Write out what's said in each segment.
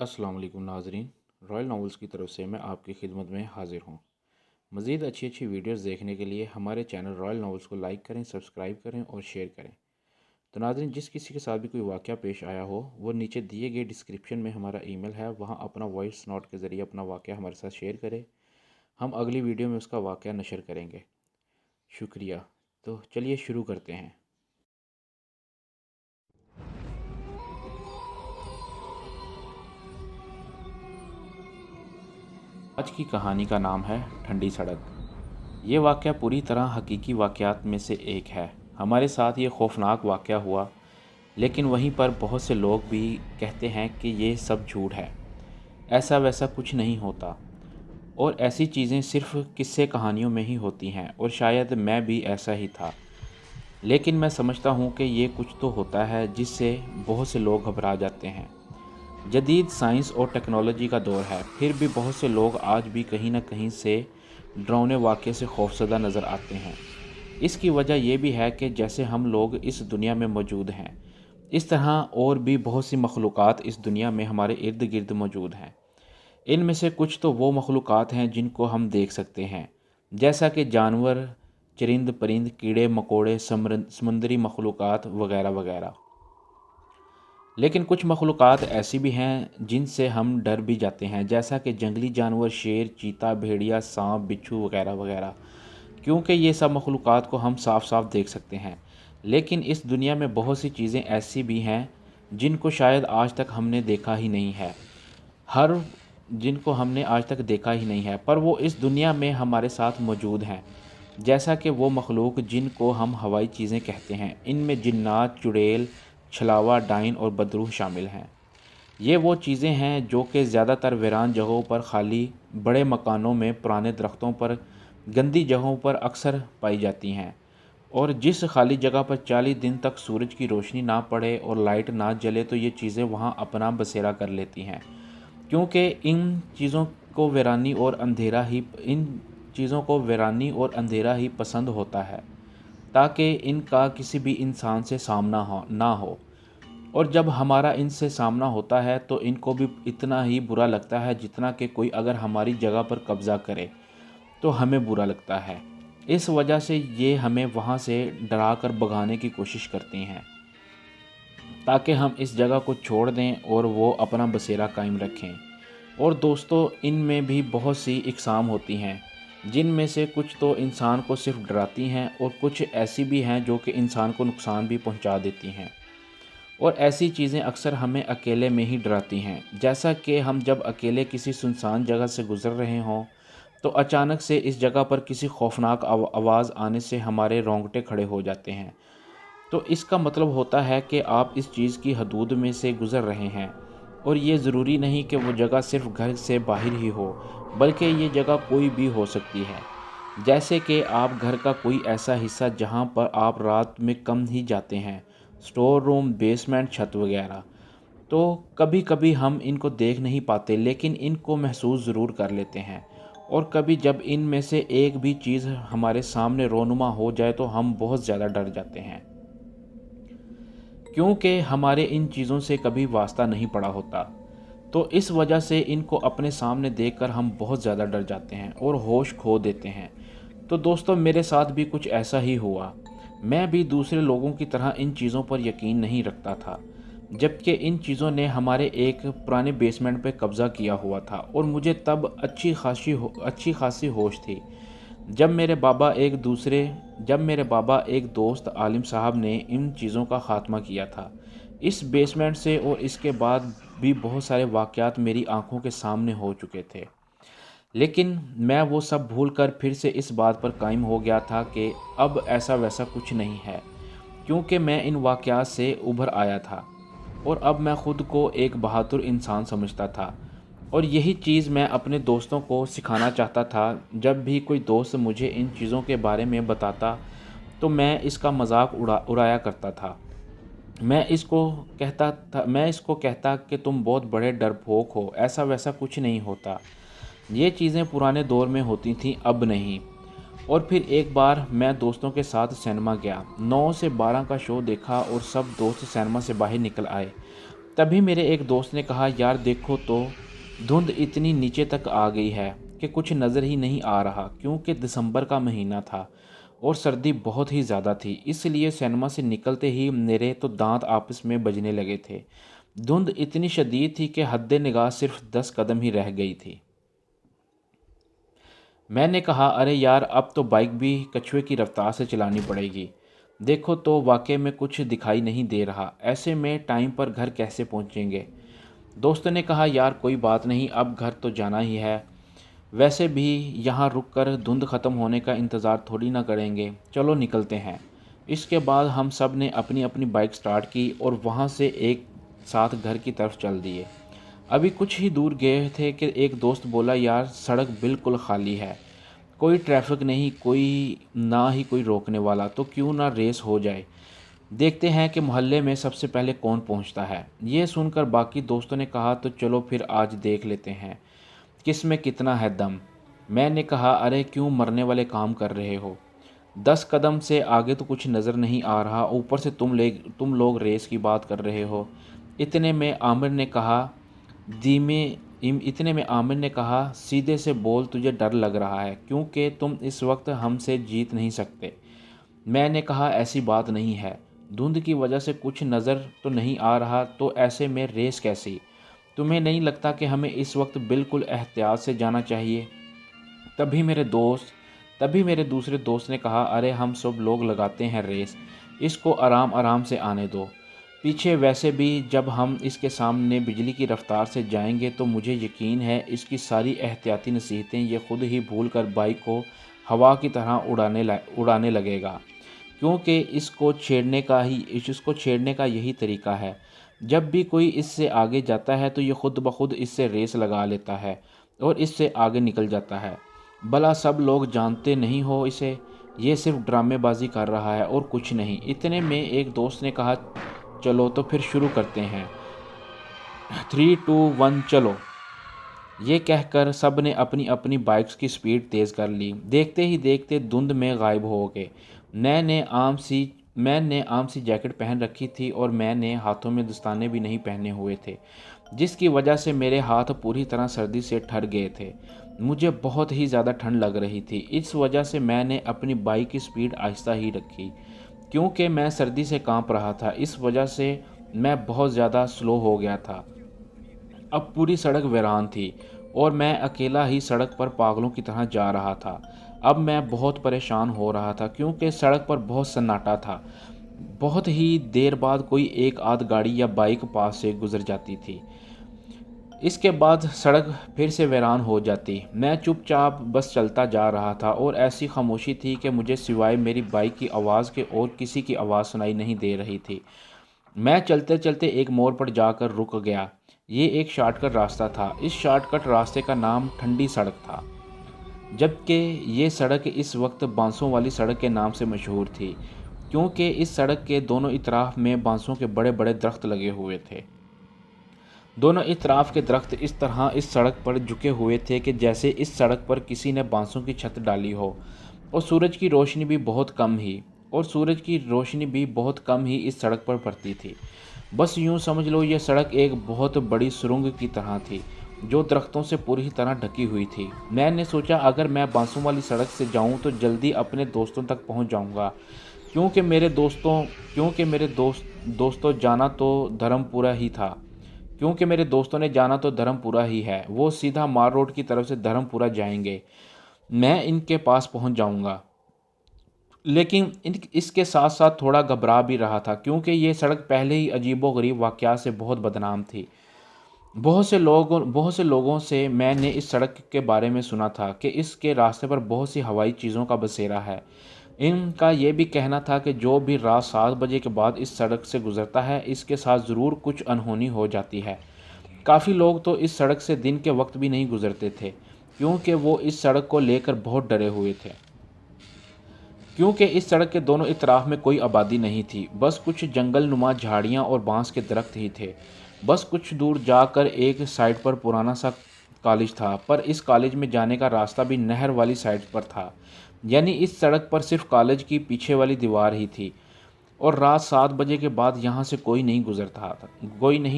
अस्सलाम वालेकुम नाजरीन, रॉयल नॉवेल्स की तरफ से मैं आपकी खिदमत में हाज़िर हूँ। मज़ीद अच्छी अच्छी वीडियोस देखने के लिए हमारे चैनल रॉयल नॉवेल्स को लाइक करें, सब्सक्राइब करें और शेयर करें। तो नाजरीन, जिस किसी के साथ भी कोई वाक़या पेश आया हो वो नीचे दिए गए डिस्क्रिप्शन में हमारा ईमेल है, वहाँ अपना वॉइस नोट के ज़रिए अपना वाक़या हमारे साथ शेयर करें। हम अगली वीडियो में उसका वाक़या नशर करेंगे। शुक्रिया। तो चलिए शुरू करते हैं। आज की कहानी का नाम है ठंडी सड़क। ये वाक़या पूरी तरह हकीकी वाक़यात में से एक है। हमारे साथ ये खौफनाक वाक़या हुआ, लेकिन वहीं पर बहुत से लोग भी कहते हैं कि ये सब झूठ है, ऐसा वैसा कुछ नहीं होता और ऐसी चीज़ें सिर्फ़ किस्से कहानियों में ही होती हैं, और शायद मैं भी ऐसा ही था। लेकिन मैं समझता हूँ कि ये कुछ तो होता है जिससे बहुत से लोग घबरा जाते हैं। जदीद साइंस और टेक्नोलॉजी का दौर है, फिर भी बहुत से लोग आज भी कहीं ना कहीं से डरावने वाक़ये से खौफज़दा नज़र आते हैं। इसकी वजह यह भी है कि जैसे हम लोग इस दुनिया में मौजूद हैं, इस तरह और भी बहुत सी मखलूक़ात इस दुनिया में हमारे इर्द गिर्द मौजूद हैं। इनमें से कुछ तो वो मखलूक़ात हैं जिनको हम देख सकते हैं, जैसा कि जानवर, चरिंद परिंद, कीड़े मकोड़े, समुद्री मखलूक़ात वगैरह वगैरह। लेकिन कुछ मखलूक़ात ऐसी भी हैं जिनसे हम डर भी जाते हैं, जैसा कि जंगली जानवर, शेर, चीता, भेड़िया, सांप, बिच्छू वगैरह वगैरह, क्योंकि ये सब मखलूक़ात को हम साफ साफ देख सकते हैं। लेकिन इस दुनिया में बहुत सी चीज़ें ऐसी भी हैं जिनको शायद आज तक हमने देखा ही नहीं है, हर जिनको हमने आज तक देखा ही नहीं है, पर वो इस दुनिया में हमारे साथ मौजूद हैं। जैसा कि वो मखलूक जिनको हम हवाई चीज़ें कहते हैं, इनमें जिन्नात, चुड़ैल, छलावा, डाइन और बदरूह शामिल हैं। ये वो चीज़ें हैं जो कि ज़्यादातर वीरान जगहों पर, खाली बड़े मकानों में, पुराने दरख्तों पर, गंदी जगहों पर अक्सर पाई जाती हैं। और जिस खाली जगह पर 40 दिन तक सूरज की रोशनी ना पड़े और लाइट ना जले तो ये चीज़ें वहाँ अपना बसेरा कर लेती हैं, क्योंकि इन चीज़ों को वीरानी और अंधेरा ही पसंद होता है, ताकि इनका किसी भी इंसान से सामना ना हो। और जब हमारा इनसे सामना होता है तो इनको भी इतना ही बुरा लगता है जितना कि कोई अगर हमारी जगह पर कब्ज़ा करे तो हमें बुरा लगता है। इस वजह से ये हमें वहाँ से डरा कर भगाने की कोशिश करती हैं, ताकि हम इस जगह को छोड़ दें और वो अपना बसेरा कायम रखें। और दोस्तों, इनमें भी बहुत सी इकसाम होती हैं, जिनमें से कुछ तो इंसान को सिर्फ डराती हैं और कुछ ऐसी भी हैं जो कि इंसान को नुकसान भी पहुंचा देती हैं। और ऐसी चीज़ें अक्सर हमें अकेले में ही डराती हैं, जैसा कि हम जब अकेले किसी सुनसान जगह से गुज़र रहे हों तो अचानक से इस जगह पर किसी खौफनाक आवाज़ आने से हमारे रोंगटे खड़े हो जाते हैं। तो इसका मतलब होता है कि आप इस चीज़ की हदूद में से गुज़र रहे हैं, और ये ज़रूरी नहीं कि वो जगह सिर्फ घर से बाहर ही हो, बल्कि ये जगह कोई भी हो सकती है। जैसे कि आप घर का कोई ऐसा हिस्सा जहाँ पर आप रात में कम ही जाते हैं, स्टोर रूम, बेसमेंट, छत वगैरह। तो कभी कभी हम इनको देख नहीं पाते, लेकिन इनको महसूस ज़रूर कर लेते हैं। और कभी जब इनमें से एक भी चीज़ हमारे सामने रोनुमा हो जाए तो हम बहुत ज़्यादा डर जाते हैं, क्योंकि हमारे इन चीज़ों से कभी वास्ता नहीं पड़ा होता। तो इस वजह से इनको अपने सामने देखकर हम बहुत ज़्यादा डर जाते हैं और होश खो देते हैं। तो दोस्तों, मेरे साथ भी कुछ ऐसा ही हुआ। मैं भी दूसरे लोगों की तरह इन चीज़ों पर यकीन नहीं रखता था, जबकि इन चीज़ों ने हमारे एक पुराने बेसमेंट पर कब्ज़ा किया हुआ था और मुझे तब अच्छी खासी होश थी। जब मेरे बाबा एक दोस्त आलिम साहब ने इन चीज़ों का ख़ात्मा किया था इस बेसमेंट से, और इसके बाद भी बहुत सारे वाक़यात मेरी आंखों के सामने हो चुके थे। लेकिन मैं वो सब भूल कर फिर से इस बात पर कायम हो गया था कि अब ऐसा वैसा कुछ नहीं है, क्योंकि मैं इन वाक़यात से उभर आया था और अब मैं ख़ुद को एक बहादुर इंसान समझता था। और यही चीज़ मैं अपने दोस्तों को सिखाना चाहता था। जब भी कोई दोस्त मुझे इन चीज़ों के बारे में बताता तो मैं इसका मजाक उड़ाया करता था। मैं इसको कहता कि तुम बहुत बड़े डरपोक हो, ऐसा वैसा कुछ नहीं होता। ये चीज़ें पुराने दौर में होती थीं, अब नहीं। और फिर एक बार मैं दोस्तों के साथ सिनेमा गया, 9 से 12 का शो देखा और सब दोस्त सिनेमा से बाहर निकल आए। तभी मेरे एक दोस्त ने कहा, यार देखो तो धुंध इतनी नीचे तक आ गई है कि कुछ नज़र ही नहीं आ रहा, क्योंकि दिसंबर का महीना था और सर्दी बहुत ही ज़्यादा थी। इसलिए सिनेमा से निकलते ही मेरे तो दांत आपस में बजने लगे थे। धुंध इतनी शदीद थी कि हद्दे निगाह सिर्फ 10 कदम ही रह गई थी। मैंने कहा, अरे यार अब तो बाइक भी कछुए की रफ्तार से चलानी पड़ेगी। देखो तो वाकई में कुछ दिखाई नहीं दे रहा। ऐसे में टाइम पर घर कैसे पहुंचेंगे? दोस्त ने कहा, यार कोई बात नहीं, अब घर तो जाना ही है। वैसे भी यहाँ रुककर धुंध ख़त्म होने का इंतज़ार थोड़ी ना करेंगे। चलो निकलते हैं। इसके बाद हम सब ने अपनी अपनी बाइक स्टार्ट की और वहाँ से एक साथ घर की तरफ चल दिए। अभी कुछ ही दूर गए थे कि एक दोस्त बोला, यार सड़क बिल्कुल खाली है, कोई ट्रैफिक नहीं, कोई ना ही कोई रोकने वाला, तो क्यों ना रेस हो जाए। देखते हैं कि मोहल्ले में सबसे पहले कौन पहुंचता है। ये सुनकर बाकी दोस्तों ने कहा, तो चलो फिर आज देख लेते हैं किस में कितना है दम। मैंने कहा, अरे क्यों मरने वाले काम कर रहे हो? 10 कदम से आगे तो कुछ नज़र नहीं आ रहा, ऊपर से तुम लोग रेस की बात कर रहे हो। इतने में आमिर ने कहा धीमे इतने में आमिर ने कहा, सीधे से बोल, तुझे डर लग रहा है क्योंकि तुम इस वक्त हमसे जीत नहीं सकते। मैंने कहा, ऐसी बात नहीं है, धुंध की वजह से कुछ नज़र तो नहीं आ रहा, तो ऐसे में रेस कैसी? तुम्हें नहीं लगता कि हमें इस वक्त बिल्कुल एहतियात से जाना चाहिए? तभी मेरे दूसरे दोस्त ने कहा, अरे हम सब लोग लगाते हैं रेस, इसको आराम आराम से आने दो। पीछे वैसे भी जब हम इसके सामने बिजली की रफ्तार से जाएंगे तो मुझे यकीन है इसकी सारी एहतियाती नसीहतें ये खुद ही भूल कर बाइक को हवा की तरह उड़ाने लगेगा, क्योंकि इसको छेड़ने का यही तरीका है। जब भी कोई इससे आगे जाता है तो ये खुद ब खुद इससे रेस लगा लेता है और इससे आगे निकल जाता है। भला सब लोग जानते नहीं हो इसे? ये सिर्फ ड्रामेबाजी कर रहा है और कुछ नहीं। इतने में एक दोस्त ने कहा, चलो तो फिर शुरू करते हैं, 3 2 1 चलो। ये कहकर सब ने अपनी अपनी बाइक्स की स्पीड तेज़ कर ली। देखते ही देखते धुंध में गायब हो गए। मैंने आम सी जैकेट पहन रखी थी और मैंने हाथों में दस्ताने भी नहीं पहने हुए थे, जिसकी वजह से मेरे हाथ पूरी तरह सर्दी से ठर गए थे। मुझे बहुत ही ज़्यादा ठंड लग रही थी। इस वजह से मैंने अपनी बाइक की स्पीड आहिस्ता ही रखी, क्योंकि मैं सर्दी से कांप रहा था। इस वजह से मैं बहुत ज़्यादा स्लो हो गया था। अब पूरी सड़क वीरान थी और मैं अकेला ही सड़क पर पागलों की तरह जा रहा था। अब मैं बहुत परेशान हो रहा था क्योंकि सड़क पर बहुत सन्नाटा था। बहुत ही देर बाद कोई एक आध गाड़ी या बाइक पास से गुजर जाती थी। इसके बाद सड़क फिर से वीरान हो जाती। मैं चुपचाप बस चलता जा रहा था और ऐसी खामोशी थी कि मुझे सिवाय मेरी बाइक की आवाज़ के और किसी की आवाज़ सुनाई नहीं दे रही थी। मैं चलते चलते एक मोड़ पर जाकर रुक गया। ये एक शॉर्टकट रास्ता था। इस शॉर्टकट रास्ते का नाम ठंडी सड़क था, जबकि ये सड़क इस वक्त बांसों वाली सड़क के नाम से मशहूर थी, क्योंकि इस सड़क के दोनों इतराफ में बांसों के बड़े बड़े दरख्त लगे हुए थे। दोनों इतराफ के दरख्त इस तरह इस सड़क पर झुके हुए थे कि जैसे इस सड़क पर किसी ने बांसों की छत डाली हो। और सूरज की रोशनी भी बहुत कम ही इस सड़क पर पड़ती थी। बस यूँ समझ लो ये सड़क एक बहुत बड़ी सुरंग की तरह थी, जो दरख्तों से पूरी तरह ढकी हुई थी। मैंने सोचा, अगर मैं बांसों वाली सड़क से जाऊं तो जल्दी अपने दोस्तों तक पहुंच जाऊंगा, क्योंकि मेरे दोस्तों जाना तो धर्मपुरा ही था। क्योंकि मेरे दोस्तों ने जाना तो धर्मपुरा ही है। वो सीधा मार रोड की तरफ से धर्मपुरा जाएंगे। मैं इनके पास पहुंच जाऊंगा। लेकिन इसके साथ साथ थोड़ा घबरा भी रहा था, क्योंकि ये सड़क पहले ही अजीबोगरीब वाक़यात से बहुत बदनाम थी। बहुत से लोगों से मैंने इस सड़क के बारे में सुना था कि इसके रास्ते पर बहुत सी हवाई चीज़ों का बसेरा है। इनका ये भी कहना था कि जो भी रात 7 बजे के बाद इस सड़क से गुज़रता है, इसके साथ ज़रूर कुछ अनहोनी हो जाती है। काफ़ी लोग तो इस सड़क से दिन के वक्त भी नहीं गुज़रते थे, क्योंकि वो इस सड़क को लेकर बहुत डरे हुए थे। क्योंकि इस सड़क के दोनों इतराफ में कोई आबादी नहीं थी, बस कुछ जंगल नुमा झाड़ियाँ और बांस के दरख्त ही थे। बस कुछ दूर जाकर एक साइड पर पुराना सा कॉलेज था, पर इस कॉलेज में जाने का रास्ता भी नहर वाली साइड पर था। यानी इस सड़क पर सिर्फ कॉलेज की पीछे वाली दीवार ही थी। اور رات 7 بجے کے بعد یہاں سے کوئی نہیں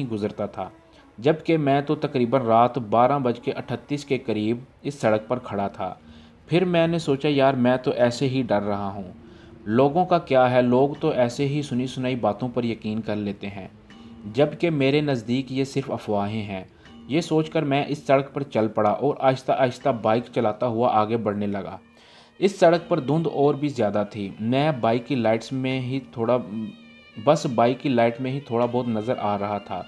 گزرتا تھا، جبکہ میں تو تقریباً رات 12:38 کے قریب اس سڑک پر کھڑا تھا۔ پھر میں نے سوچا یار میں تو ایسے ہی ڈر رہا ہوں، لوگوں کا کیا ہے، لوگ تو ایسے ہی سنی سنائی باتوں پر یقین کر لیتے ہیں، جبکہ میرے نزدیک یہ صرف افواہیں ہیں۔ یہ سوچ کر میں اس سڑک پر چل پڑا اور آہستہ آہستہ بائک چلاتا ہوا آگے بڑھنے لگا۔ اس سڑک پر دھند اور بھی زیادہ تھی۔ میں بائک کی لائٹ میں ہی تھوڑا بہت نظر آ رہا تھا۔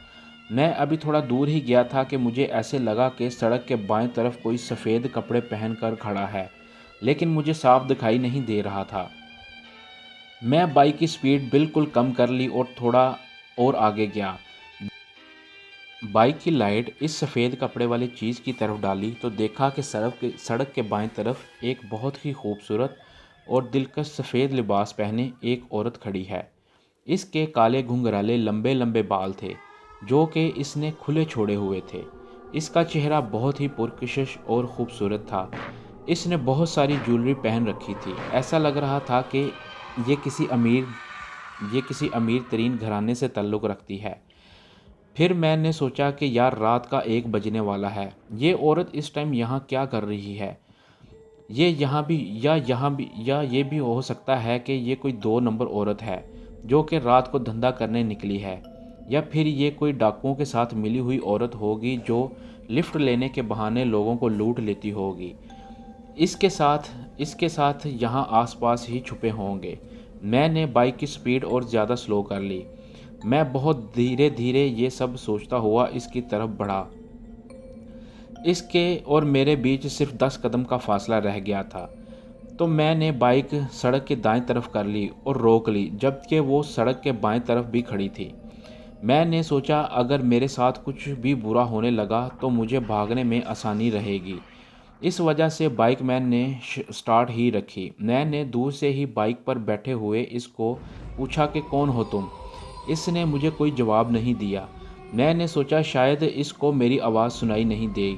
میں ابھی تھوڑا دور ہی گیا تھا کہ مجھے ایسے لگا کہ سڑک کے بائیں طرف کوئی سفید کپڑے پہن کر کھڑا ہے، لیکن مجھے صاف دکھائی نہیں دے رہا تھا۔ میں بائک کی سپیڈ بالکل کم کر لی اور تھوڑا اور آگے گیا۔ بائک کی لائٹ اس سفید کپڑے والی چیز کی طرف ڈالی تو دیکھا کہ سڑک کے بائیں طرف ایک بہت ہی خوبصورت اور دلکش سفید لباس پہنے ایک عورت کھڑی ہے۔ اس کے کالے گھنگرالے لمبے لمبے بال تھے جو کہ اس نے کھلے چھوڑے ہوئے تھے۔ اس کا چہرہ بہت ہی پرکشش اور خوبصورت تھا۔ اس نے بہت ساری جیولری پہن رکھی تھی۔ ایسا لگ رہا تھا کہ یہ کسی امیر ترین گھرانے سے تعلق رکھتی ہے۔ پھر میں نے سوچا کہ یار رات کا 1 بجنے والا ہے، یہ عورت اس ٹائم یہاں کیا کر رہی ہے؟ یہ یہ بھی ہو سکتا ہے کہ یہ کوئی 2 نمبر عورت ہے جو کہ رات کو دھندا کرنے نکلی ہے، یا پھر یہ کوئی ڈاکوؤں کے ساتھ ملی ہوئی عورت ہوگی جو لفٹ لینے کے بہانے لوگوں کو لوٹ لیتی ہوگی۔ اس کے ساتھ یہاں آس پاس ہی چھپے ہوں گے۔ میں نے بائک کی سپیڈ اور زیادہ سلو کر لی۔ میں بہت دھیرے دھیرے یہ سب سوچتا ہوا اس کی طرف بڑھا۔ اس کے اور میرے بیچ صرف 10 قدم کا فاصلہ رہ گیا تھا، تو میں نے بائک سڑک کے دائیں طرف کر لی اور روک لی، جبکہ وہ سڑک کے بائیں طرف بھی کھڑی تھی۔ میں نے سوچا اگر میرے ساتھ کچھ بھی برا ہونے لگا تو مجھے بھاگنے میں آسانی رہے گی۔ اس وجہ سے بائک میں نے سٹارٹ ہی رکھی۔ میں نے دور سے ہی بائک پر بیٹھے ہوئے اس کو پوچھا کہ کون ہو تم؟ اس نے مجھے کوئی جواب نہیں دیا۔ میں نے سوچا شاید اس کو میری آواز سنائی نہیں دے۔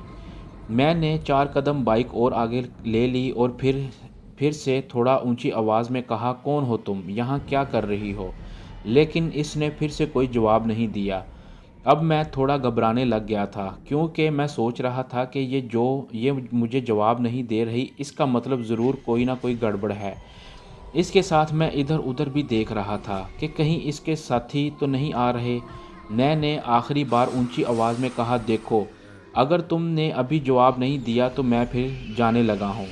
میں نے 4 قدم بائک اور آگے لے لی اور پھر سے تھوڑا اونچی آواز میں کہا کون ہو تم؟ یہاں کیا کر رہی ہو؟ لیکن اس نے پھر سے کوئی جواب نہیں دیا۔ اب میں تھوڑا گھبرانے لگ گیا تھا کیونکہ میں سوچ رہا تھا کہ یہ مجھے جواب نہیں دے رہی، اس کا مطلب ضرور کوئی نہ کوئی گڑبڑ ہے۔ اس کے ساتھ میں ادھر ادھر بھی دیکھ رہا تھا کہ کہیں اس کے ساتھی تو نہیں آ رہے۔ میں نے آخری بار اونچی آواز میں کہا دیکھو اگر تم نے ابھی جواب نہیں دیا تو میں پھر جانے لگا ہوں۔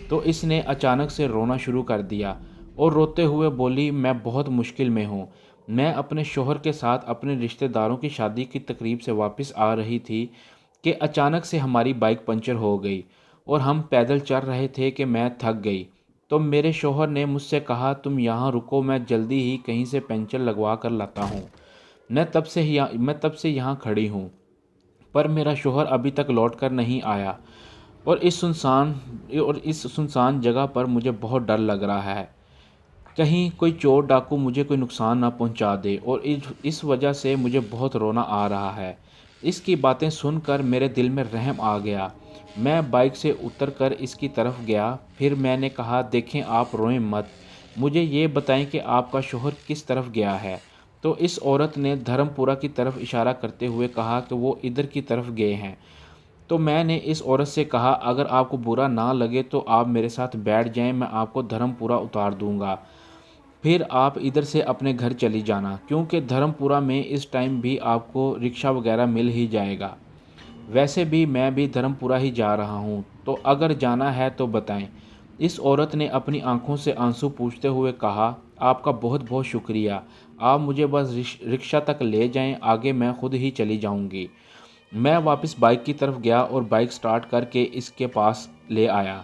تو اس نے اچانک سے رونا شروع کر دیا اور روتے ہوئے بولی میں بہت مشکل میں ہوں۔ میں اپنے شوہر کے ساتھ اپنے رشتہ داروں کی شادی کی تقریب سے واپس آ رہی تھی کہ اچانک سے ہماری بائک پنچر ہو گئی اور ہم پیدل چل رہے تھے کہ میں تھک گئی۔ تو میرے شوہر نے مجھ سے کہا تم یہاں رکو، میں جلدی ہی کہیں سے پنچر لگوا کر لاتا ہوں۔ میں تب سے یہاں کھڑی ہوں، پر میرا شوہر ابھی تک لوٹ کر نہیں آیا اور اس سنسان جگہ پر مجھے بہت ڈر لگ رہا ہے، کہیں کوئی چور ڈاکو مجھے کوئی نقصان نہ پہنچا دے، اور اس وجہ سے مجھے بہت رونا آ رہا ہے۔ اس کی باتیں سن کر میرے دل میں رحم آ گیا۔ میں بائک سے اتر کر اس کی طرف گیا۔ پھر میں نے کہا دیکھیں آپ روئیں مت، مجھے یہ بتائیں کہ آپ کا شوہر کس طرف گیا ہے؟ تو اس عورت نے دھرم پورہ کی طرف اشارہ کرتے ہوئے کہا کہ وہ ادھر کی طرف گئے ہیں۔ تو میں نے اس عورت سے کہا اگر آپ کو برا نہ لگے تو آپ میرے ساتھ بیٹھ جائیں، میں آپ کو دھرم پورہ اتار دوں گا، پھر آپ ادھر سے اپنے گھر چلی جانا، کیونکہ دھرم پورہ میں اس ٹائم بھی آپ کو رکشہ وغیرہ مل ہی جائے گا۔ ویسے بھی میں بھی دھرم پورہ ہی جا رہا ہوں، تو اگر جانا ہے تو بتائیں۔ اس عورت نے اپنی آنکھوں سے آنسو پوچھتے ہوئے کہا آپ کا بہت بہت شکریہ، آپ مجھے بس رکشہ تک لے جائیں، آگے میں خود ہی چلی جاؤں گی۔ میں واپس بائک کی طرف گیا اور بائک سٹارٹ کر کے اس کے پاس لے آیا۔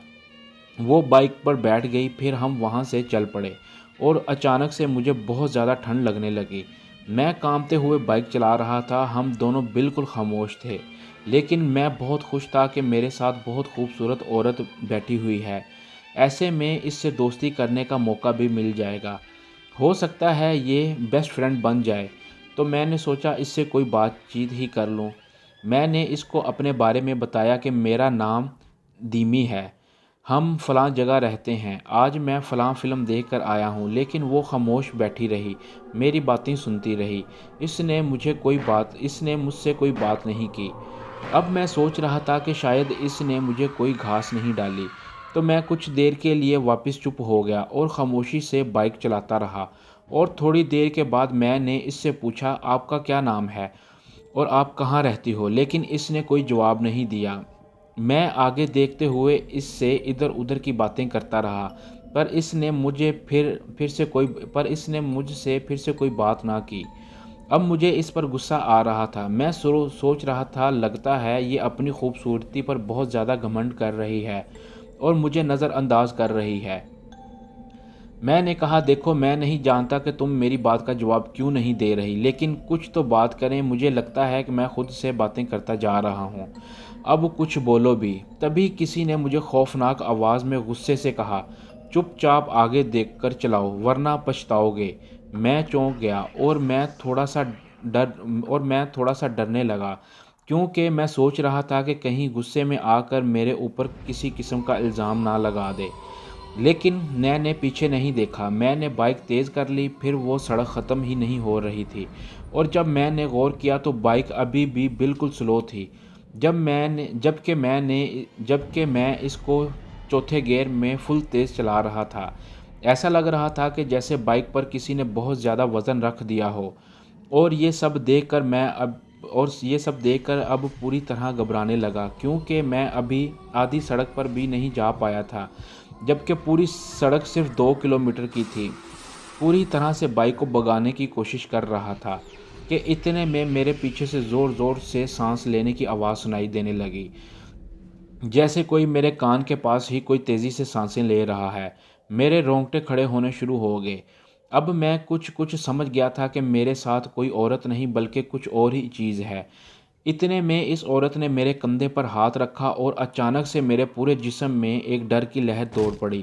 وہ بائک پر بیٹھ گئی، پھر ہم وہاں سے چل پڑے اور اچانک سے مجھے بہت زیادہ ٹھنڈ لگنے لگی۔ میں کانپتے ہوئے بائک چلا رہا تھا، ہم دونوں بالکل خاموش تھے، لیکن میں بہت خوش تھا کہ میرے ساتھ بہت خوبصورت عورت بیٹھی ہوئی ہے، ایسے میں اس سے دوستی کرنے کا موقع بھی مل جائے گا، ہو سکتا ہے یہ بیسٹ فرینڈ بن جائے۔ تو میں نے سوچا اس سے کوئی بات چیت ہی کر لوں۔ میں نے اس کو اپنے بارے میں بتایا کہ میرا نام دیمی ہے، ہم فلاں جگہ رہتے ہیں، آج میں فلاں فلم دیکھ کر آیا ہوں، لیکن وہ خاموش بیٹھی رہی، میری باتیں سنتی رہی، اس نے مجھ سے کوئی بات نہیں کی۔ اب میں سوچ رہا تھا کہ شاید اس نے مجھے کوئی گھاس نہیں ڈالی، تو میں کچھ دیر کے لیے واپس چپ ہو گیا اور خاموشی سے بائک چلاتا رہا، اور تھوڑی دیر کے بعد میں نے اس سے پوچھا، آپ کا کیا نام ہے اور آپ کہاں رہتی ہو؟ لیکن اس نے کوئی جواب نہیں دیا۔ میں آگے دیکھتے ہوئے اس سے ادھر ادھر کی باتیں کرتا رہا، پر اس نے مجھ سے پھر سے کوئی بات نہ کی۔ اب مجھے اس پر غصہ آ رہا تھا۔ میں سوچ رہا تھا، لگتا ہے یہ اپنی خوبصورتی پر بہت زیادہ گھمنڈ کر رہی ہے اور مجھے نظر انداز کر رہی ہے۔ میں نے کہا، دیکھو، میں نہیں جانتا کہ تم میری بات کا جواب کیوں نہیں دے رہی، لیکن کچھ تو بات کریں، مجھے لگتا ہے کہ میں خود سے باتیں کرتا جا رہا ہوں، اب کچھ بولو بھی۔ تبھی کسی نے مجھے خوفناک آواز میں غصے سے کہا، چپ چاپ آگے دیکھ کر چلاؤ ورنہ پچھتاؤ گے۔ میں چونک گیا اور میں تھوڑا سا ڈرنے لگا، کیونکہ میں سوچ رہا تھا کہ کہیں غصے میں آ کر میرے اوپر کسی قسم کا الزام نہ لگا دے۔ لیکن میں نے پیچھے نہیں دیکھا۔ میں نے بائک تیز کر لی، پھر وہ سڑک ختم ہی نہیں ہو رہی تھی، اور جب میں نے غور کیا تو بائک ابھی بھی بالکل سلو تھی، جبکہ میں اس کو چوتھے گیئر میں فل تیز چلا رہا تھا۔ ایسا لگ رہا تھا کہ جیسے بائک پر کسی نے بہت زیادہ وزن رکھ دیا ہو، اور یہ سب دیکھ کر اب پوری طرح گھبرانے لگا، کیونکہ میں ابھی آدھی سڑک پر بھی نہیں جا پایا تھا، جبکہ پوری سڑک صرف 2 کلومیٹر کی تھی۔ پوری طرح سے بائک کو بھگانے کی کوشش کر رہا تھا کہ اتنے میں میرے پیچھے سے زور زور سے سانس لینے کی آواز سنائی دینے لگی، جیسے کوئی میرے کان کے پاس ہی کوئی تیزی سے سانسیں لے رہا ہے۔ میرے رونگٹے کھڑے ہونے شروع ہو گئے۔ اب میں کچھ سمجھ گیا تھا کہ میرے ساتھ کوئی عورت نہیں بلکہ کچھ اور ہی چیز ہے۔ اتنے میں اس عورت نے میرے کندھے پر ہاتھ رکھا اور اچانک سے میرے پورے جسم میں ایک ڈر کی لہر دوڑ پڑی۔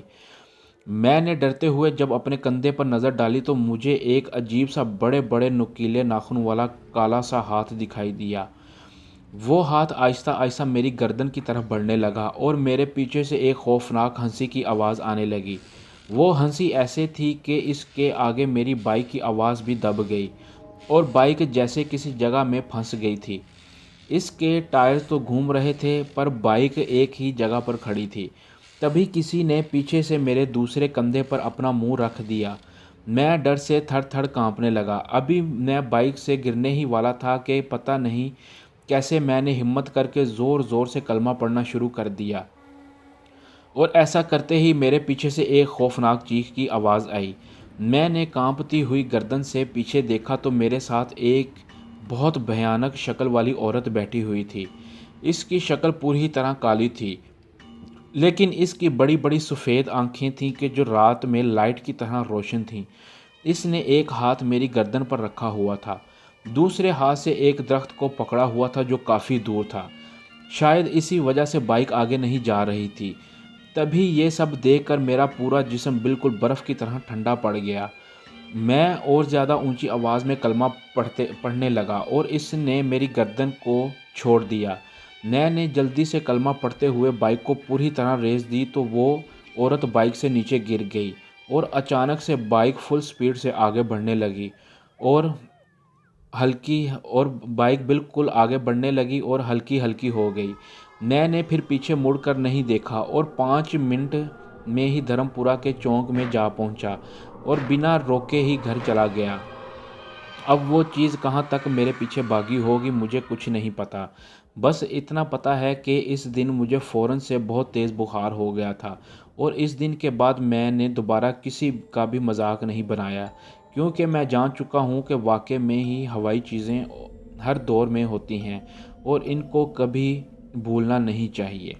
میں نے ڈرتے ہوئے جب اپنے کندھے پر نظر ڈالی تو مجھے ایک عجیب سا بڑے بڑے نوکیلے ناخن والا کالا سا ہاتھ دکھائی دیا۔ وہ ہاتھ آہستہ آہستہ میری گردن کی طرف بڑھنے لگا اور میرے پیچھے سے ایک خوفناک ہنسی کی آواز آنے لگی۔ وہ ہنسی ایسے تھی کہ اس کے آگے میری بائک کی آواز بھی دب گئی اور بائک جیسے کسی جگہ میں پھنس گئی تھی۔ اس کے ٹائر تو گھوم رہے تھے پر بائک ایک ہی جگہ پر کھڑی تھی۔ تبھی کسی نے پیچھے سے میرے دوسرے کندھے پر اپنا منہ رکھ دیا۔ میں ڈر سے تھر تھر کانپنے لگا۔ ابھی میں بائک سے گرنے ہی والا تھا کہ پتہ نہیں کیسے میں نے ہمت کر کے زور زور سے کلمہ پڑھنا شروع کر دیا، اور ایسا کرتے ہی میرے پیچھے سے ایک خوفناک چیخ کی آواز آئی۔ میں نے کانپتی ہوئی گردن سے پیچھے دیکھا تو میرے ساتھ ایک بہت بھیانک شکل والی عورت بیٹھی ہوئی تھی۔ اس کی شکل پوری طرح کالی تھی، لیکن اس کی بڑی بڑی سفید آنکھیں تھیں کہ جو رات میں لائٹ کی طرح روشن تھیں۔ اس نے ایک ہاتھ میری گردن پر رکھا ہوا تھا، دوسرے ہاتھ سے ایک درخت کو پکڑا ہوا تھا جو کافی دور تھا۔ شاید اسی وجہ سے بائک آگے نہیں جا رہی تھی۔ تبھی یہ سب دیکھ کر میرا پورا جسم بالکل برف کی طرح ٹھنڈا پڑ گیا۔ میں اور زیادہ اونچی آواز میں کلمہ پڑھنے لگا اور اس نے میری گردن کو چھوڑ دیا۔ میں نے جلدی سے کلمہ پڑھتے ہوئے بائک کو پوری طرح ریس دی تو وہ عورت بائک سے نیچے گر گئی اور اچانک سے بائک فل سپیڈ سے آگے بڑھنے لگی اور بائک بالکل آگے بڑھنے لگی اور ہلکی ہلکی ہو گئی۔ میں نے پھر پیچھے مڑ کر نہیں دیکھا اور 5 منٹ میں ہی دھرم پورہ کے چوک میں جا پہنچا اور بنا روکے ہی گھر چلا گیا۔ اب وہ چیز کہاں تک میرے پیچھے بھاگی ہوگی مجھے کچھ نہیں پتا، بس اتنا پتا ہے کہ اس دن مجھے فوراً سے بہت تیز بخار ہو گیا تھا، اور اس دن کے بعد میں نے دوبارہ کسی کا بھی مذاق نہیں بنایا، کیونکہ میں جان چکا ہوں کہ واقعے میں ہی ہوائی چیزیں ہر دور میں ہوتی ہیں اور ان کو کبھی بھولنا نہیں چاہیے۔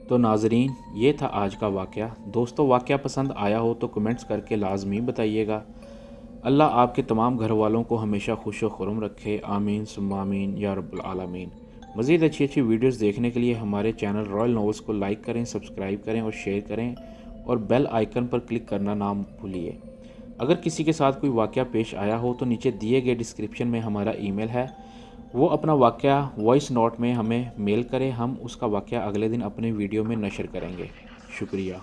تو ناظرین، یہ تھا آج کا واقعہ۔ دوستو، واقعہ پسند آیا ہو تو کمنٹس کر کے لازمی بتائیے گا۔ اللہ آپ کے تمام گھر والوں کو ہمیشہ خوش و خرم رکھے، آمین ثم آمین یا رب العالمین۔ مزید اچھی ویڈیوز دیکھنے کے لیے ہمارے چینل رائل ناولز کو لائک کریں، سبسکرائب کریں اور شیئر کریں، اور بیل آئیکن پر کلک کرنا نہ بھولیے۔ اگر کسی کے ساتھ کوئی واقعہ پیش آیا ہو تو نیچے دیے گئے ڈسکرپشن میں ہمارا ای میل ہے، وہ اپنا واقعہ وائس نوٹ میں ہمیں میل کرے، ہم اس کا واقعہ اگلے دن اپنے ویڈیو میں نشر کریں گے۔ شکریہ.